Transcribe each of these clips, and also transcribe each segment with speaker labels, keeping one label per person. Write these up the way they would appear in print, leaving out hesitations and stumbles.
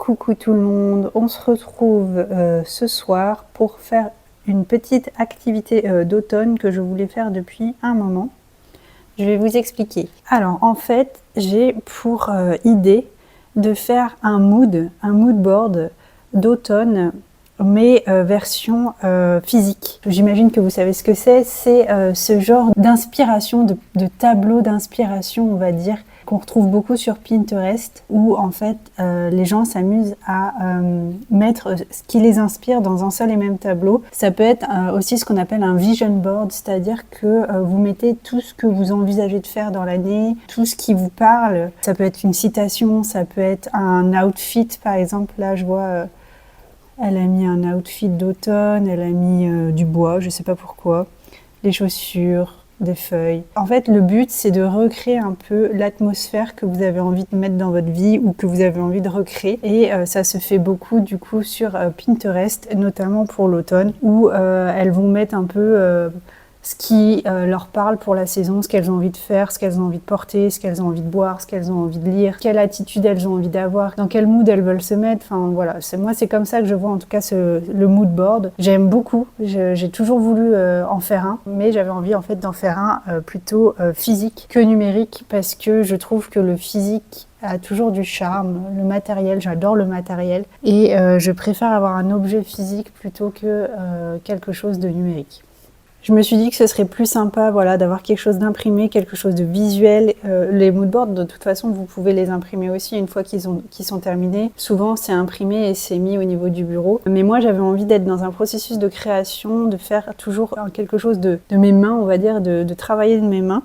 Speaker 1: Coucou tout le monde, on se retrouve ce soir pour faire une petite activité d'automne que je voulais faire depuis un moment. Je vais vous expliquer. Alors en fait, j'ai pour idée de faire un mood board d'automne, mais version physique. J'imagine que vous savez ce que c'est. C'est ce genre d'inspiration, de tableau d'inspiration, on va dire, qu'on retrouve beaucoup sur Pinterest, où en fait les gens s'amusent à mettre ce qui les inspire dans un seul et même tableau. Ça peut être aussi ce qu'on appelle un vision board, c'est-à-dire que vous mettez tout ce que vous envisagez de faire dans l'année, tout ce qui vous parle. Ça peut être une citation, ça peut être un outfit, par exemple. Là, je vois, elle a mis un outfit d'automne, elle a mis du bois, je sais pas pourquoi, des chaussures, des feuilles. En fait, le but, c'est de recréer un peu l'atmosphère que vous avez envie de mettre dans votre vie ou que vous avez envie de recréer. Et ça se fait beaucoup, du coup, sur Pinterest, notamment pour l'automne, où elles vont mettre un peu ce qui leur parle pour la saison, ce qu'elles ont envie de faire, ce qu'elles ont envie de porter, ce qu'elles ont envie de boire, ce qu'elles ont envie de lire, quelle attitude elles ont envie d'avoir, dans quel mood elles veulent se mettre. Enfin voilà, c'est comme ça que je vois en tout cas le mood board. J'aime beaucoup, j'ai toujours voulu en faire un, mais j'avais envie en fait d'en faire un plutôt physique que numérique, parce que je trouve que le physique a toujours du charme, le matériel, j'adore le matériel, et je préfère avoir un objet physique plutôt que quelque chose de numérique. Je me suis dit que ce serait plus sympa, voilà, d'avoir quelque chose d'imprimé, quelque chose de visuel. Les moodboards, de toute façon, vous pouvez les imprimer aussi une fois qu'ils sont terminés. Souvent, c'est imprimé et c'est mis au niveau du bureau. Mais moi, j'avais envie d'être dans un processus de création, de faire toujours quelque chose de mes mains, on va dire, de travailler de mes mains.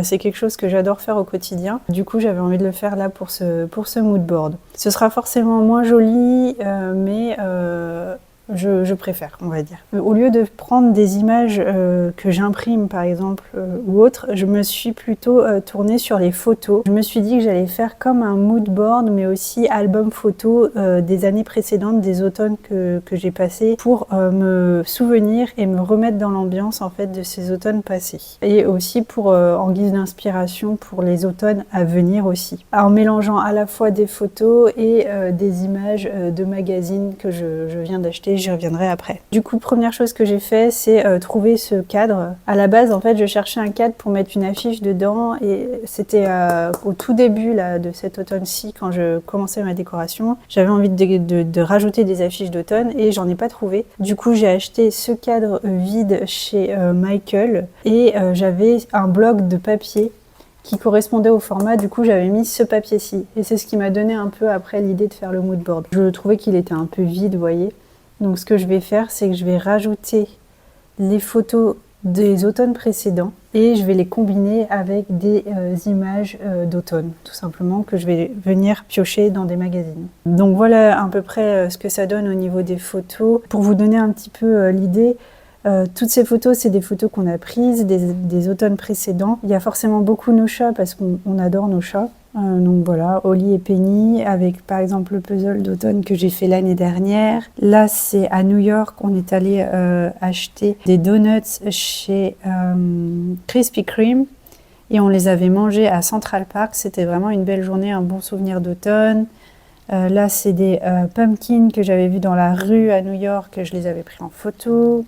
Speaker 1: C'est quelque chose que j'adore faire au quotidien. Du coup, j'avais envie de le faire là pour ce moodboard. Ce sera forcément moins joli, mais je préfère, on va dire. Au lieu de prendre des images que j'imprime, par exemple, ou autre, je me suis plutôt tournée sur les photos. Je me suis dit que j'allais faire comme un mood board, mais aussi album photo des années précédentes, des automnes que j'ai passés, pour me souvenir et me remettre dans l'ambiance en fait de ces automnes passés. Et aussi pour en guise d'inspiration pour les automnes à venir aussi. En mélangeant à la fois des photos et des images de magazines que je viens d'acheter. J'y reviendrai après. Du coup, première chose que j'ai fait, c'est trouver ce cadre. À la base, en fait, je cherchais un cadre pour mettre une affiche dedans, et c'était au tout début là, de cet automne-ci, quand je commençais ma décoration. J'avais envie de rajouter des affiches d'automne et j'en ai pas trouvé. Du coup, j'ai acheté ce cadre vide chez Michael, et j'avais un bloc de papier qui correspondait au format. Du coup, j'avais mis ce papier-ci, et c'est ce qui m'a donné un peu après l'idée de faire le mood board. Je trouvais qu'il était un peu vide, vous voyez. Donc ce que je vais faire, c'est que je vais rajouter les photos des automnes précédents et je vais les combiner avec des images d'automne, tout simplement, que je vais venir piocher dans des magazines. Donc voilà à peu près ce que ça donne au niveau des photos. Pour vous donner un petit peu l'idée, toutes ces photos, c'est des photos qu'on a prises des automnes précédents. Il y a forcément beaucoup nos chats, parce qu'on adore nos chats. Donc voilà, Holly et Penny, avec par exemple le puzzle d'automne que j'ai fait l'année dernière. Là, c'est à New York, on est allé acheter des donuts chez Krispy Kreme, et on les avait mangés à Central Park. C'était vraiment une belle journée, un bon souvenir d'automne. Là, c'est des pumpkins que j'avais vus dans la rue à New York, je les avais pris en photo.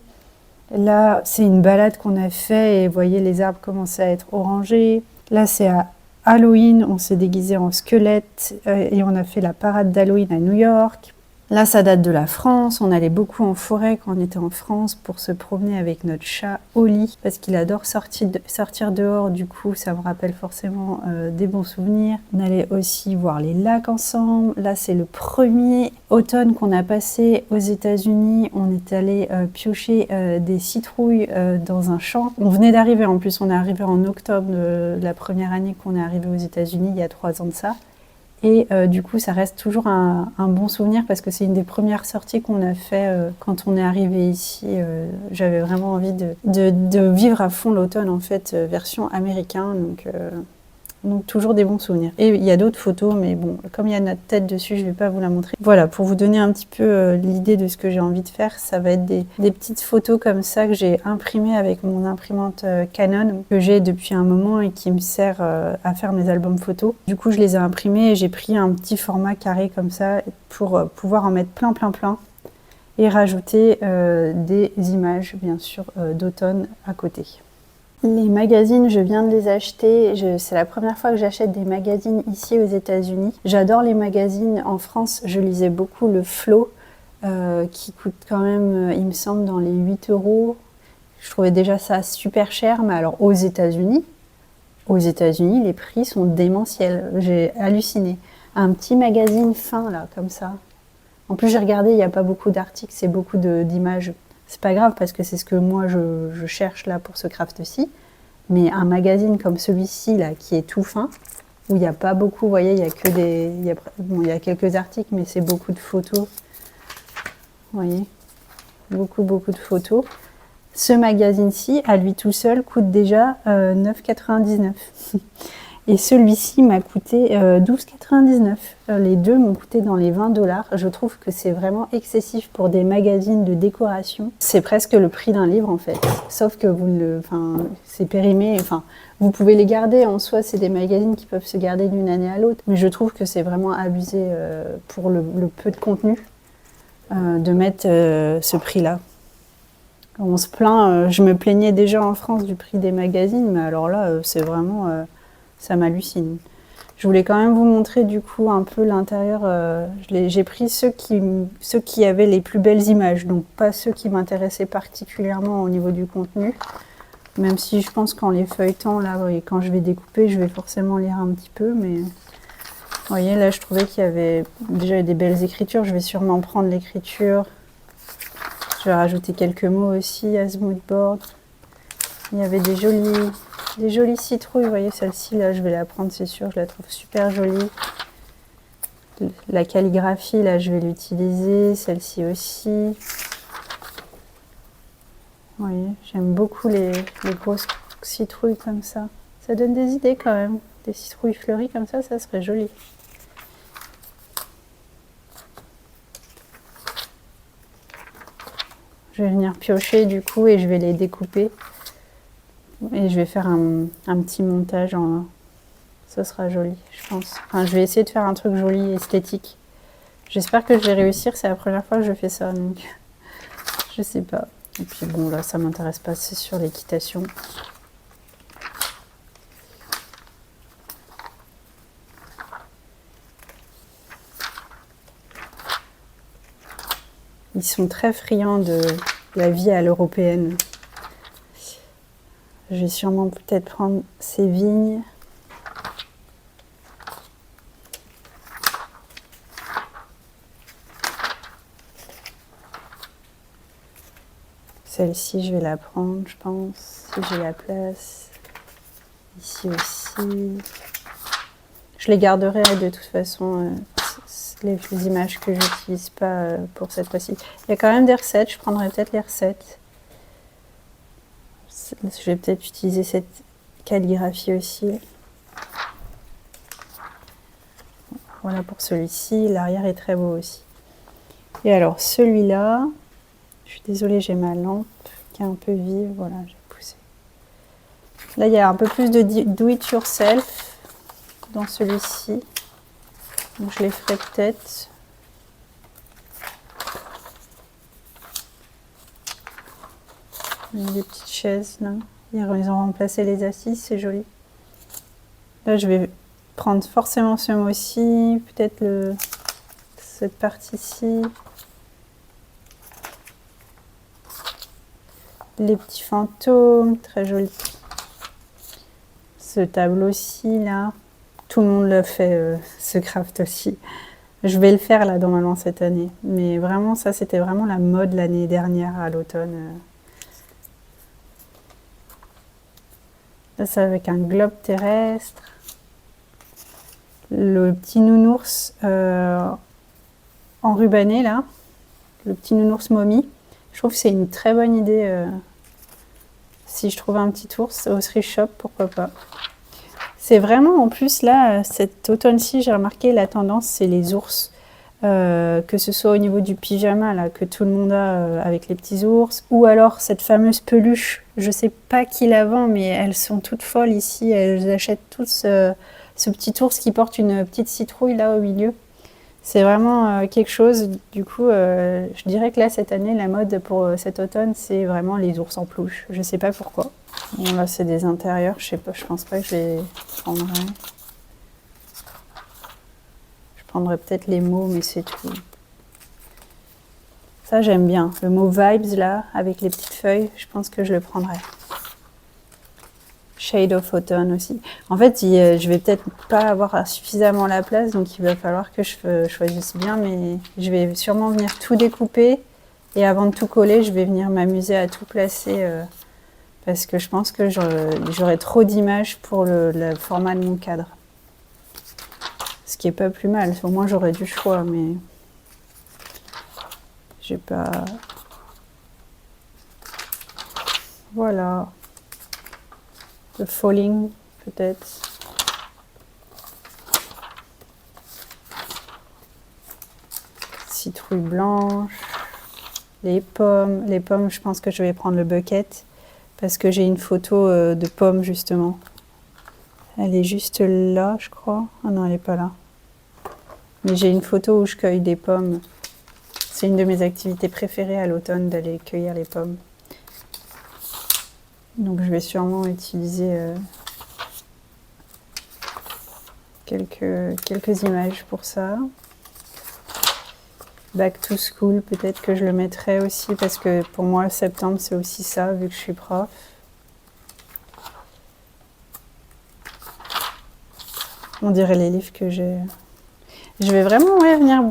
Speaker 1: Là, c'est une balade qu'on a fait, et vous voyez, les arbres commençaient à être orangés. Là, c'est à Halloween, on s'est déguisé en squelette et on a fait la parade d'Halloween à New York. Là, ça date de la France. On allait beaucoup en forêt quand on était en France pour se promener avec notre chat Holly, parce qu'il adore sortir dehors. Du coup, ça me rappelle forcément des bons souvenirs. On allait aussi voir les lacs ensemble. Là, c'est le premier automne qu'on a passé aux États-Unis. On est allé piocher des citrouilles dans un champ. On venait d'arriver, en plus, on est arrivé en octobre de la première année qu'on est arrivé aux États-Unis, il y a 3 ans de ça. Et du coup, ça reste toujours un bon souvenir, parce que c'est une des premières sorties qu'on a fait quand on est arrivé ici. J'avais vraiment envie de vivre à fond l'automne, en fait, version américain. Donc Donc toujours des bons souvenirs. Et il y a d'autres photos, mais bon, comme il y a notre tête dessus, je ne vais pas vous la montrer. Voilà, pour vous donner un petit peu l'idée de ce que j'ai envie de faire, ça va être des petites photos comme ça que j'ai imprimées avec mon imprimante Canon, que j'ai depuis un moment et qui me sert à faire mes albums photos. Du coup, je les ai imprimées et j'ai pris un petit format carré comme ça pour pouvoir en mettre plein et rajouter des images, bien sûr, d'automne à côté. Les magazines, je viens de les acheter. C'est la première fois que j'achète des magazines ici aux États-Unis. J'adore les magazines. En France, je lisais beaucoup le Flo, qui coûte quand même, il me semble, dans les 8 €. Je trouvais déjà ça super cher, mais alors aux États-Unis, les prix sont démentiels. J'ai halluciné. Un petit magazine fin, là, comme ça. En plus, j'ai regardé, il n'y a pas beaucoup d'articles, c'est beaucoup d'images. C'est pas grave parce que c'est ce que moi je cherche là pour ce craft-ci. Mais un magazine comme celui-ci là, qui est tout fin, où il n'y a pas beaucoup, vous voyez, il y a que il y a quelques articles, mais c'est beaucoup de photos. Vous voyez, beaucoup de photos. Ce magazine-ci, à lui tout seul, coûte déjà 9,99 €. Et celui-ci m'a coûté 12,99 €. Les deux m'ont coûté dans les 20 $. Je trouve que c'est vraiment excessif pour des magazines de décoration. C'est presque le prix d'un livre en fait. Sauf que c'est périmé. Enfin, vous pouvez les garder en soi. C'est des magazines qui peuvent se garder d'une année à l'autre. Mais je trouve que c'est vraiment abusé pour le peu de contenu de mettre ce prix-là. On se plaint. Je me plaignais déjà en France du prix des magazines, mais alors là, c'est vraiment ça m'hallucine. Je voulais quand même vous montrer du coup un peu l'intérieur. J'ai pris ceux qui avaient les plus belles images, donc pas ceux qui m'intéressaient particulièrement au niveau du contenu. Même si je pense qu'en les feuilletant là, et quand je vais découper, je vais forcément lire un petit peu. Mais vous voyez, là je trouvais qu'il y avait déjà des belles écritures. Je vais sûrement prendre l'écriture. Je vais rajouter quelques mots aussi à ce moodboard. Il y avait des jolies citrouilles, vous voyez, celle-ci, là, je vais la prendre, c'est sûr, je la trouve super jolie. La calligraphie, là, je vais l'utiliser, celle-ci aussi. Vous voyez, j'aime beaucoup les grosses citrouilles comme ça. Ça donne des idées quand même. Des citrouilles fleuries comme ça serait joli. Je vais venir piocher du coup et je vais les découper. Et je vais faire un petit montage ça sera joli, je pense. Enfin, je vais essayer de faire un truc joli, esthétique. J'espère que je vais réussir, c'est la première fois que je fais ça, donc je sais pas. Et puis bon, là, ça m'intéresse pas, c'est sur l'équitation. Ils sont très friands de la vie à l'européenne. Je vais sûrement peut-être prendre ces vignes. Celle-ci, je vais la prendre, je pense, si j'ai la place. Ici aussi. Je les garderai de toute façon, les images que je n'utilise pas pour cette fois-ci. Il y a quand même des recettes, je prendrai peut-être les recettes. Je vais peut-être utiliser cette calligraphie aussi. Voilà pour celui-ci, l'arrière est très beau aussi. Et alors celui-là, je suis désolée, j'ai ma lampe qui est un peu vive, voilà, j'ai poussé. Là, il y a un peu plus de do it yourself dans celui-ci. Donc je les ferai peut-être. Il y a des petites chaises là. Ils ont remplacé les assises, c'est joli. Là, je vais prendre forcément ce mot-ci, peut-être cette partie-ci. Les petits fantômes, très joli. Ce tableau-ci là, tout le monde le fait, ce craft aussi. Je vais le faire là normalement cette année, mais vraiment ça c'était vraiment la mode l'année dernière à l'automne. Là c'est avec un globe terrestre. Le petit nounours enrubanné là, le petit nounours momie. Je trouve que c'est une très bonne idée. Si je trouve un petit ours au thrift shop, pourquoi pas. C'est vraiment, en plus, là, cet automne-ci, j'ai remarqué la tendance, c'est les ours. Que ce soit au niveau du pyjama, là, que tout le monde a avec les petits ours, ou alors cette fameuse peluche. Je sais pas qui la vend, mais elles sont toutes folles ici. Elles achètent tous ce petit ours qui porte une petite citrouille là au milieu. C'est vraiment quelque chose. Du coup, je dirais que là, cette année, la mode pour cet automne, c'est vraiment les ours en peluche. Je sais pas pourquoi. Bon, là, c'est des intérieurs. Je sais pas, je pense pas que je les prendrai. Je prendrais peut-être les mots, mais c'est tout. Ça, j'aime bien. Le mot vibes, là, avec les petites feuilles, je pense que je le prendrais. Shade of Autumn aussi. En fait, je vais peut-être pas avoir suffisamment la place, donc il va falloir que je choisisse bien, mais je vais sûrement venir tout découper. Et avant de tout coller, je vais venir m'amuser à tout placer, parce que je pense que j'aurai trop d'images pour le format de mon cadre. Ce qui est pas plus mal, au moins j'aurai du choix, mais j'ai pas... Voilà. The Falling, peut-être. Citrouille blanche. Les pommes. Les pommes, je pense que je vais prendre le bucket, parce que j'ai une photo de pommes, justement. Elle est juste là, je crois. Ah non, elle est pas là. Mais j'ai une photo où je cueille des pommes. C'est une de mes activités préférées à l'automne, d'aller cueillir les pommes. Donc je vais sûrement utiliser quelques images pour ça. Back to school, peut-être que je le mettrai aussi, parce que pour moi, septembre, c'est aussi ça, vu que je suis prof. On dirait les livres que j'ai... Je vais vraiment venir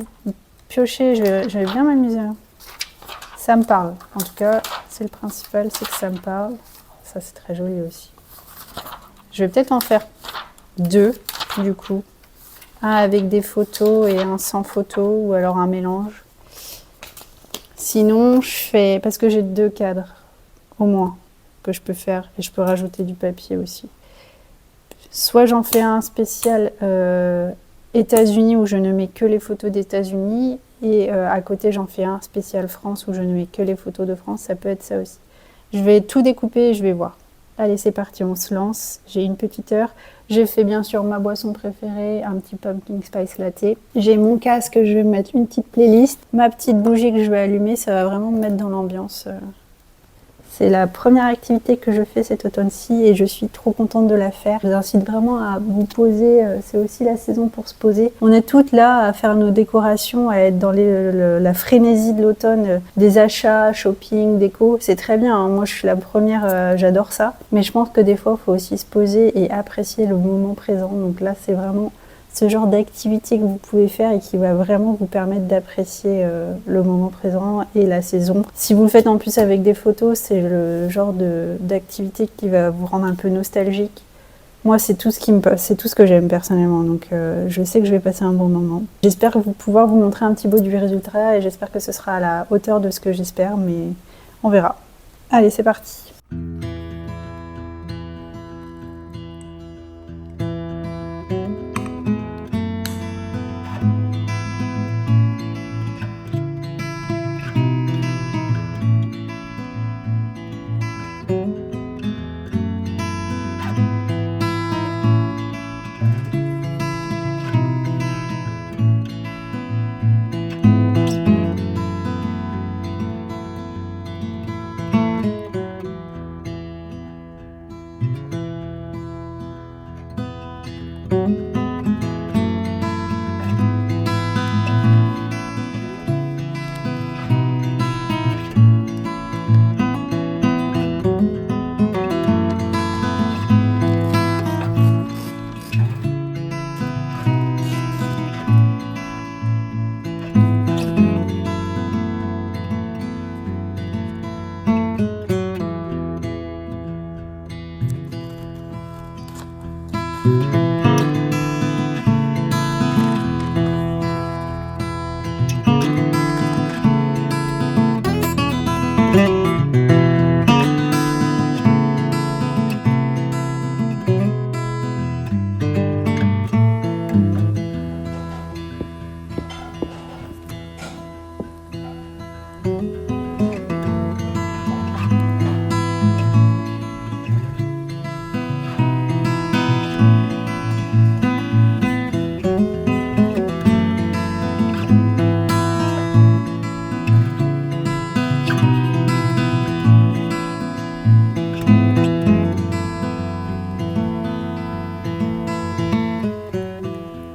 Speaker 1: piocher, je vais bien m'amuser. Ça me parle. En tout cas, c'est le principal, c'est que ça me parle. Ça, c'est très joli aussi. Je vais peut-être en faire 2, du coup. Un avec des photos et un sans photos, ou alors un mélange. Sinon, je fais... Parce que j'ai 2 cadres, au moins, que je peux faire. Et je peux rajouter du papier aussi. Soit j'en fais un spécial États-Unis, où je ne mets que les photos d'États-Unis. Et à côté, j'en fais un spécial France, où je ne mets que les photos de France. Ça peut être ça aussi. Je vais tout découper et je vais voir. Allez, c'est parti, on se lance. J'ai une petite heure. J'ai fait bien sûr ma boisson préférée, un petit pumpkin spice latte. J'ai mon casque, je vais mettre une petite playlist. Ma petite bougie que je vais allumer, ça va vraiment me mettre dans l'ambiance. C'est la première activité que je fais cet automne-ci et je suis trop contente de la faire. Je vous incite vraiment à vous poser, c'est aussi la saison pour se poser. On est toutes là à faire nos décorations, à être dans la frénésie de l'automne, des achats, shopping, déco. C'est très bien, hein. Moi je suis la première, j'adore ça. Mais je pense que des fois il faut aussi se poser et apprécier le moment présent. Donc là c'est vraiment ce genre d'activité que vous pouvez faire et qui va vraiment vous permettre d'apprécier le moment présent et la saison. Si vous le faites en plus avec des photos, c'est le genre d'activité qui va vous rendre un peu nostalgique. Moi, c'est tout ce qui me passe, c'est tout ce que j'aime personnellement, donc je sais que je vais passer un bon moment. J'espère pouvoir vous montrer un petit bout du résultat et j'espère que ce sera à la hauteur de ce que j'espère, mais on verra. Allez, c'est parti!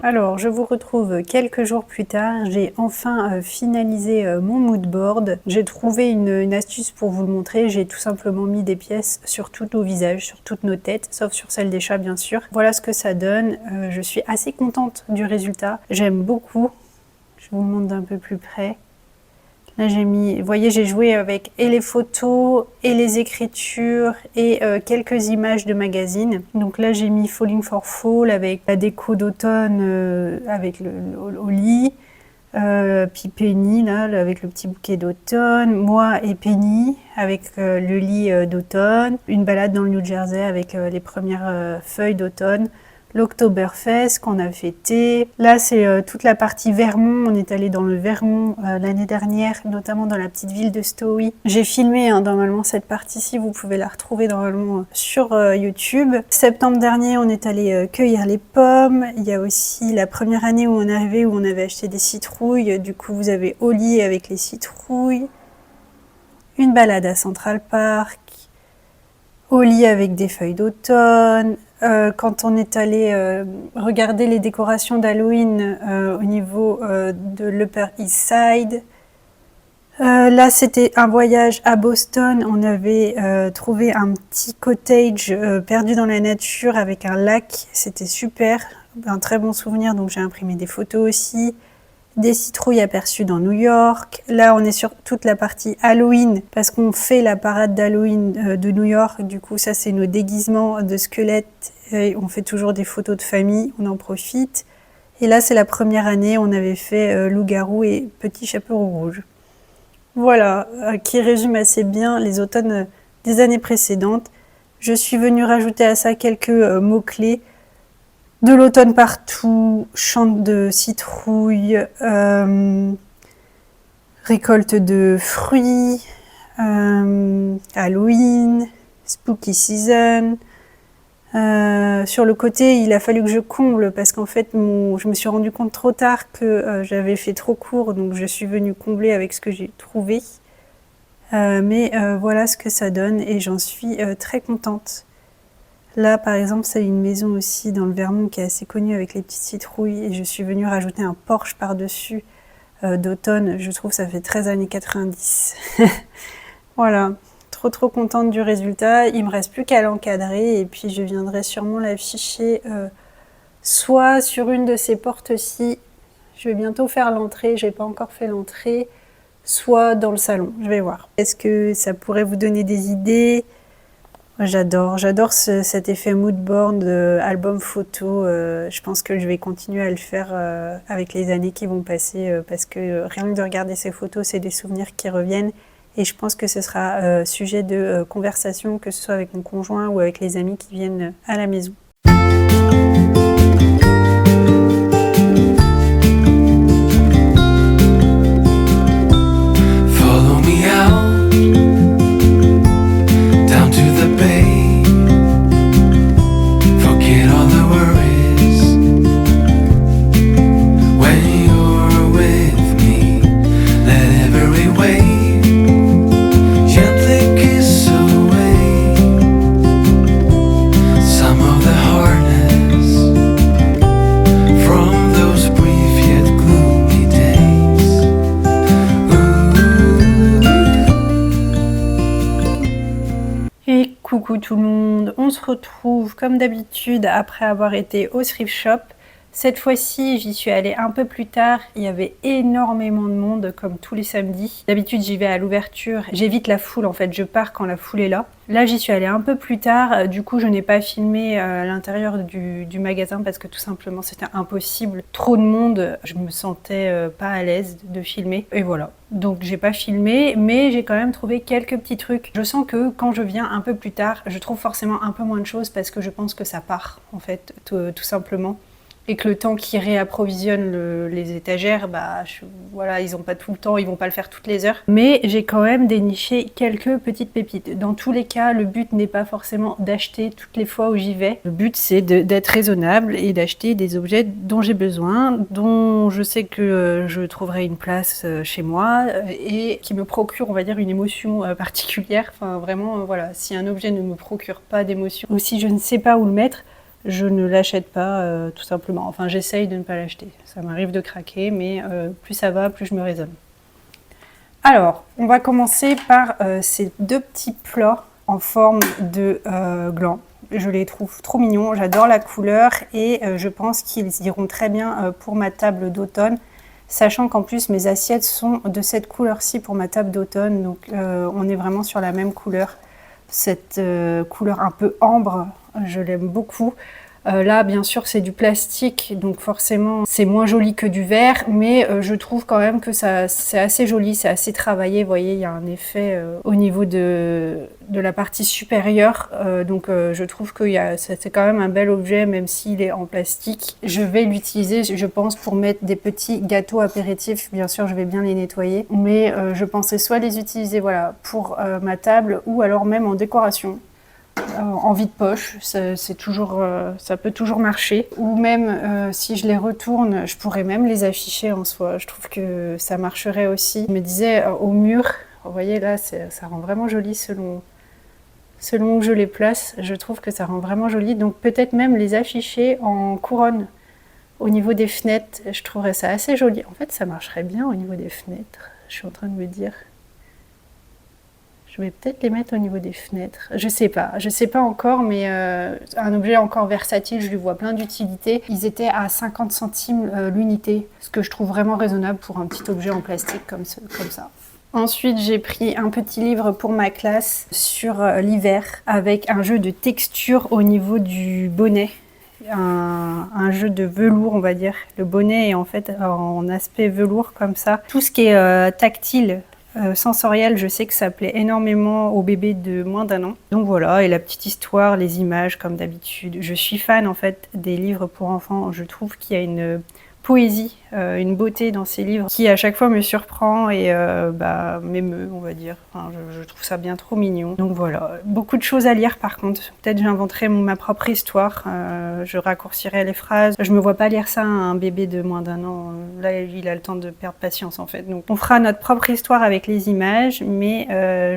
Speaker 1: Alors, je vous retrouve quelques jours plus tard. J'ai enfin finalisé mon mood board. J'ai trouvé une astuce pour vous le montrer. J'ai tout simplement mis des pièces sur tous nos visages, sur toutes nos têtes, sauf sur celle des chats bien sûr. Voilà ce que ça donne. Je suis assez contente du résultat. J'aime beaucoup. Je vous montre d'un peu plus près. Là, j'ai mis, vous voyez, j'ai joué avec et les photos, et les écritures, et quelques images de magazines. Donc là, j'ai mis Falling for Fall avec la déco d'automne avec au lit. Puis Penny, là, avec le petit bouquet d'automne. Moi et Penny, avec le lit d'automne. Une balade dans le New Jersey avec les premières feuilles d'automne. L'Oktoberfest qu'on a fêté. Là, c'est toute la partie Vermont. On est allé dans le Vermont l'année dernière, notamment dans la petite ville de Stowe. J'ai filmé normalement cette partie-ci. Vous pouvez la retrouver normalement sur YouTube. Septembre dernier, on est allé cueillir les pommes. Il y a aussi la première année où on est arrivé, où on avait acheté des citrouilles. Du coup, vous avez au lit avec les citrouilles. Une balade à Central Park. Au lit avec des feuilles d'automne. Quand on est allé regarder les décorations d'Halloween au niveau de l'Upper East Side. Là, c'était un voyage à Boston. On avait trouvé un petit cottage perdu dans la nature avec un lac. C'était super, un très bon souvenir. Donc, j'ai imprimé des photos aussi. Des citrouilles aperçues dans New York. Là, on est sur toute la partie Halloween parce qu'on fait la parade d'Halloween de New York. Du coup, ça, c'est nos déguisements de squelettes. Et on fait toujours des photos de famille, on en profite. Et là, c'est la première année, on avait fait loup-garou et petit chaperon rouge. Voilà, qui résume assez bien les automnes des années précédentes. Je suis venue rajouter à ça quelques mots-clés. De l'automne partout, chant de citrouilles, récolte de fruits, Halloween, spooky season. Sur le côté, il a fallu que je comble parce qu'en fait, je me suis rendu compte trop tard que j'avais fait trop court, donc je suis venue combler avec ce que j'ai trouvé. Mais voilà ce que ça donne et j'en suis très contente. Là, par exemple, c'est une maison aussi dans le Vermont qui est assez connue avec les petites citrouilles et je suis venue rajouter un porche par-dessus d'automne. Je trouve que ça fait très années 90. Voilà, trop contente du résultat. Il me reste plus qu'à l'encadrer et puis je viendrai sûrement l'afficher soit sur une de ces portes-ci. Je vais bientôt faire l'entrée, j'ai pas encore fait l'entrée, soit dans le salon. Je vais voir. Est-ce que ça pourrait vous donner des idées ? J'adore cet effet mood board, album photo. Je pense que je vais continuer à le faire avec les années qui vont passer parce que rien que de regarder ces photos, c'est des souvenirs qui reviennent. Et je pense que ce sera sujet de conversation, que ce soit avec mon conjoint ou avec les amis qui viennent à la maison. Coucou tout le monde, on se retrouve comme d'habitude après avoir été au thrift shop. Cette fois-ci, j'y suis allée un peu plus tard, il y avait énormément de monde comme tous les samedis. D'habitude, j'y vais à l'ouverture, j'évite la foule en fait, je pars quand la foule est là. Là, j'y suis allée un peu plus tard, du coup, je n'ai pas filmé l'intérieur du magasin parce que tout simplement, c'était impossible. Trop de monde, je me sentais pas à l'aise de filmer et voilà. Donc, j'ai pas filmé, mais j'ai quand même trouvé quelques petles trucs. Je sens que quand je viens un peu plus tard, je trouve forcément un peu moins de choses parce que je pense que ça part en fait, tout simplement. Et que le temps qu'ils réapprovisionnent les étagères, voilà, ils n'ont pas tout le temps, ils vont pas le faire toutes les heures. Mais j'ai quand même déniché quelques petites pépites. Dans tous les cas, le but n'est pas forcément d'acheter toutes les fois où j'y vais. Le but, c'est d'être raisonnable et d'acheter des objets dont j'ai besoin, dont je sais que je trouverai une place chez moi et qui me procure, on va dire, une émotion particulière. Enfin, vraiment, voilà, si un objet ne me procure pas d'émotion ou si je ne sais pas où le mettre, je ne l'achète pas tout simplement. Enfin, j'essaye de ne pas l'acheter. Ça m'arrive de craquer, mais plus ça va, plus je me raisonne. Alors, on va commencer par ces deux petits plats en forme de gland. Je les trouve trop mignons, j'adore la couleur et je pense qu'ils iront très bien pour ma table d'automne. Sachant qu'en plus mes assiettes sont de cette couleur-ci pour ma table d'automne, donc on est vraiment sur la même couleur. Cette couleur un peu ambre, je l'aime beaucoup. Là, bien sûr, c'est du plastique, donc forcément, c'est moins joli que du verre, mais je trouve quand même que c'est assez joli, c'est assez travaillé. Vous voyez, il y a un effet au niveau de la partie supérieure, donc je trouve que c'est quand même un bel objet, même s'il est en plastique. Je vais l'utiliser, je pense, pour mettre des petits gâteaux apéritifs. Bien sûr, je vais bien les nettoyer, mais je pensais soit les utiliser, voilà, pour ma table, ou alors même en décoration. En vide-poche, c'est toujours, ça peut toujours marcher. Ou même si je les retourne, je pourrais même les afficher en soi. Je trouve que ça marcherait aussi. Je me disais au mur, vous voyez là, ça rend vraiment joli selon où je les place. Je trouve que ça rend vraiment joli. Donc peut-être même les afficher en couronne au niveau des fenêtres. Je trouverais ça assez joli. En fait, ça marcherait bien au niveau des fenêtres. Je suis en train de me dire. Je vais peut-être les mettre au niveau des fenêtres. Je sais pas encore, mais un objet encore versatile, je lui vois plein d'utilités. Ils étaient à 50 centimes l'unité, ce que je trouve vraiment raisonnable pour un petit objet en plastique comme ça. Ensuite, j'ai pris un petit livre pour ma classe sur l'hiver, avec un jeu de texture au niveau du bonnet. Un jeu de velours, on va dire. Le bonnet est en fait en aspect velours comme ça. Tout ce qui est tactile, sensoriel, je sais que ça plaît énormément aux bébés de moins d'1 an. Donc voilà, et la petite histoire, les images comme d'habitude. Je suis fan en fait des livres pour enfants. Je trouve qu'il y a une poésie, une beauté dans ces livres qui à chaque fois me surprend et m'émeut, on va dire. Enfin, je trouve ça bien trop mignon. Donc voilà, beaucoup de choses à lire par contre. Peut-être j'inventerai ma propre histoire, je raccourcirai les phrases. Je me vois pas lire ça à un bébé de moins d'1 an. Là, il a le temps de perdre patience en fait. Donc on fera notre propre histoire avec les images, mais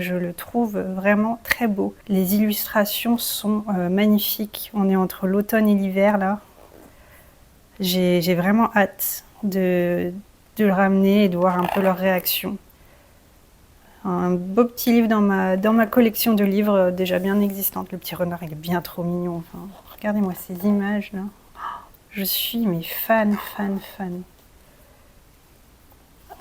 Speaker 1: je le trouve vraiment très beau. Les illustrations sont magnifiques. On est entre l'automne et l'hiver là. J'ai vraiment hâte de le ramener et de voir un peu leur réaction. Un beau petit livre dans ma collection de livres déjà bien existante. Le petit renard, il est bien trop mignon. Enfin, regardez-moi ces images là. Je suis mais fan.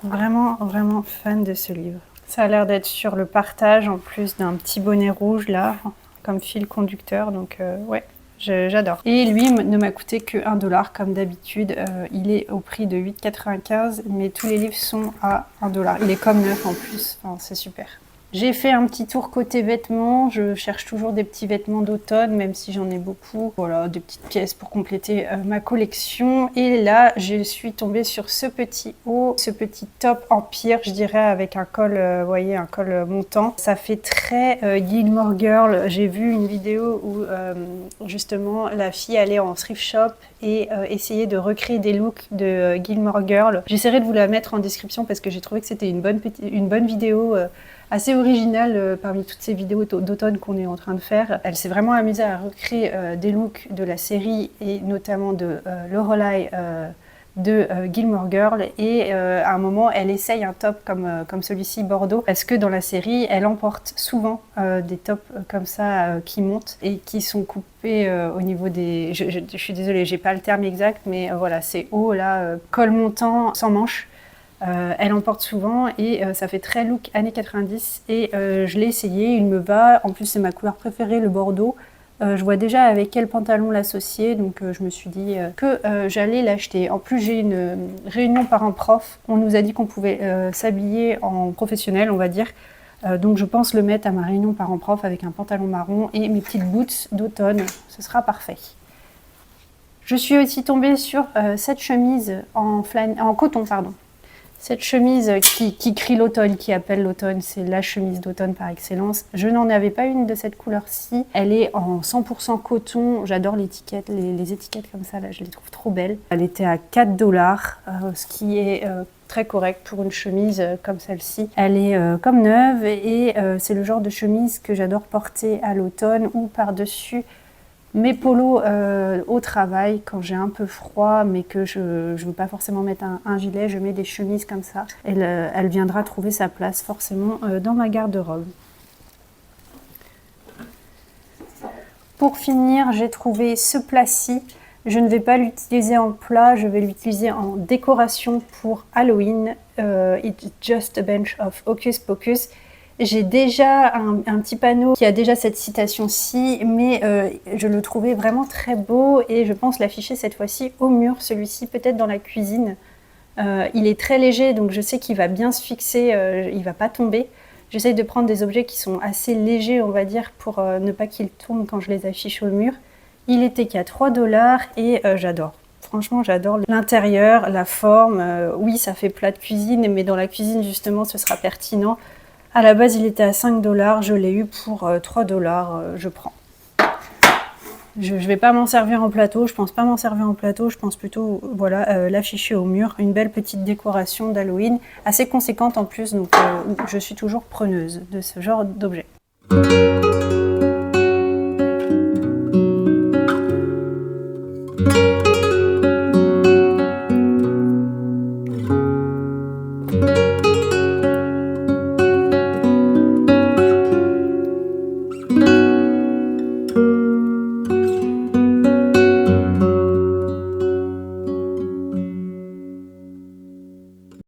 Speaker 1: Vraiment, vraiment fan de ce livre. Ça a l'air d'être sur le partage en plus d'un petit bonnet rouge là, comme fil conducteur. Donc ouais. J'adore. Et lui ne m'a coûté que 1 $ comme d'habitude. Il est au prix de 8,95 $, mais tous les livres sont à 1 $. Il est comme neuf en plus. Enfin, c'est super. J'ai fait un petit tour côté vêtements. Je cherche toujours des petits vêtements d'automne, même si j'en ai beaucoup. Voilà, des petites pièces pour compléter ma collection. Et là, je suis tombée sur ce petit haut, ce petit top empire, je dirais, avec un col, vous voyez, un col montant. Ça fait très Gilmore Girl. J'ai vu une vidéo où justement la fille allait en thrift shop et essayait de recréer des looks de Gilmore Girl. J'essaierai de vous la mettre en description parce que j'ai trouvé que c'était une bonne vidéo. Assez originale parmi toutes ces vidéos d'automne qu'on est en train de faire. Elle s'est vraiment amusée à recréer des looks de la série et notamment de Lorelai de Gilmore Girl et à un moment elle essaye un top comme celui-ci Bordeaux parce que dans la série elle emporte souvent des tops comme ça qui montent et qui sont coupés au niveau des... Je suis désolée, j'ai pas le terme exact mais voilà c'est haut là, col montant sans manches. Elle en porte souvent et ça fait très look années 90 et je l'ai essayé, il me va, en plus c'est ma couleur préférée, le bordeaux. Je vois déjà avec quel pantalon l'associer, donc je me suis dit que j'allais l'acheter. En plus j'ai une réunion parents-prof, on nous a dit qu'on pouvait s'habiller en professionnel on va dire, donc je pense le mettre à ma réunion parents-prof avec un pantalon marron et mes petites boots d'automne, ce sera parfait. Je suis aussi tombée sur cette chemise en coton, pardon. Cette chemise qui crie l'automne, qui appelle l'automne, c'est la chemise d'automne par excellence. Je n'en avais pas une de cette couleur-ci. Elle est en 100% coton. J'adore l'étiquette, les étiquettes comme ça, là, je les trouve trop belles. Elle était à 4 $, ce qui est très correct pour une chemise comme celle-ci. Elle est comme neuve et c'est le genre de chemise que j'adore porter à l'automne ou par-dessus mes polos au travail quand j'ai un peu froid mais que je ne veux pas forcément mettre un gilet, je mets des chemises comme ça. Elle viendra trouver sa place forcément dans ma garde-robe. Pour finir, j'ai trouvé ce plat-ci. Je ne vais pas l'utiliser en plat, je vais l'utiliser en décoration pour Halloween. It's just a bunch of hocus pocus. J'ai déjà un petit panneau qui a déjà cette citation-ci, mais je le trouvais vraiment très beau et je pense l'afficher cette fois-ci au mur, celui-ci peut-être dans la cuisine. Il est très léger, donc je sais qu'il va bien se fixer, il ne va pas tomber. J'essaye de prendre des objets qui sont assez légers, on va dire, pour ne pas qu'ils tombent quand je les affiche au mur. Il était qu'à 3 $ et j'adore. Franchement, j'adore l'intérieur, la forme. Oui, ça fait plat de cuisine, mais dans la cuisine, justement, ce sera pertinent. À la base, il était à 5 $, je l'ai eu pour 3 $, je prends. Je ne vais pas m'en servir en plateau, je pense pas m'en servir en plateau, je pense plutôt voilà, l'afficher au mur. Une belle petite décoration d'Halloween, assez conséquente en plus, donc je suis toujours preneuse de ce genre d'objet.